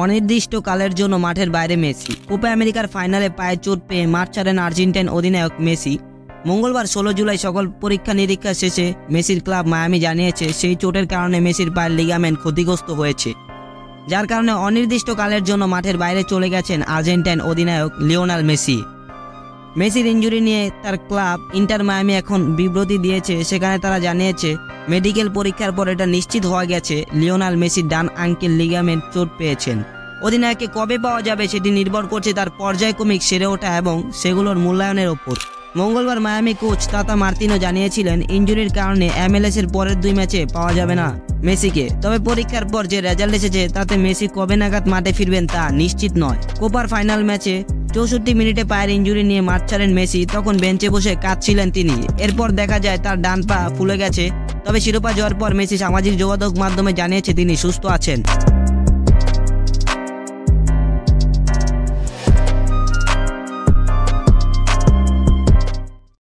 অনির্দিষ্টকালের জন্য মাঠের বাইরে মেসি। কোপা আমেরিকার ফাইনালে পায়ে চোট পেয়ে মাঠ ছাড়েন আর্জেন্টাইন অধিনায়ক মেসি। মঙ্গলবার 16 জুলাই সকল পরীক্ষা নিরীক্ষা শেষে মেসির ক্লাব মায়ামি জানিয়েছে সেই চোটের কারণে মেসির পায়ের লিগামেন্ট ক্ষতিগ্রস্ত হয়েছে, যার কারণে অনির্দিষ্টকালের জন্য মাঠের বাইরে চলে গেছেন আর্জেন্টাইন অধিনায়ক লিওনেল মেসি। মেসির ইনজুরি নিয়ে তার ক্লাব ইন্টার মায়ামি এখন বিবৃতি দিয়েছে। সেখানে তারা জানিয়েছে মেডিকেল পরীক্ষার পর এটা নিশ্চিত হওয়া গেছে লিওনেল মেসি ডান আঙ্কেল লিগামেন্ট চোট পেয়েছেন। অধিনায়ককে কবে পাওয়া যাবে সেটি নির্ভর করছে তার পর্যায়ক্রমিক সেরে ওঠা এবং সেগুলোর মূল্যায়নের ওপর। মঙ্গলবার মায়ামি কোচ তাতা মার্তিনো জানিয়েছিলেন ইনজুরির কারণে MLS এর পরের 2 ম্যাচে পাওয়া যাবে না মেসিকে। তবে পরীক্ষার পর যে রেজাল্ট এসেছে তাতে মেসি কবে নাগাদ মাঠে ফিরবেন তা নিশ্চিত নয়। কোপার ফাইনাল ম্যাচে 64 মিনিটে পায়ের ইনজুরি নিয়ে মাঠ ছাড়েন মেসি। তখন বেঞ্চে বসে কাঁদছিলেন তিনি। এরপর দেখা যায় তার ডান পা ফুলে গেছে। তবে শিরোপা জয়ের পর মেসি সামাজিক যোগাযোগ মাধ্যমে জানিয়েছে তিনি সুস্থ আছেন।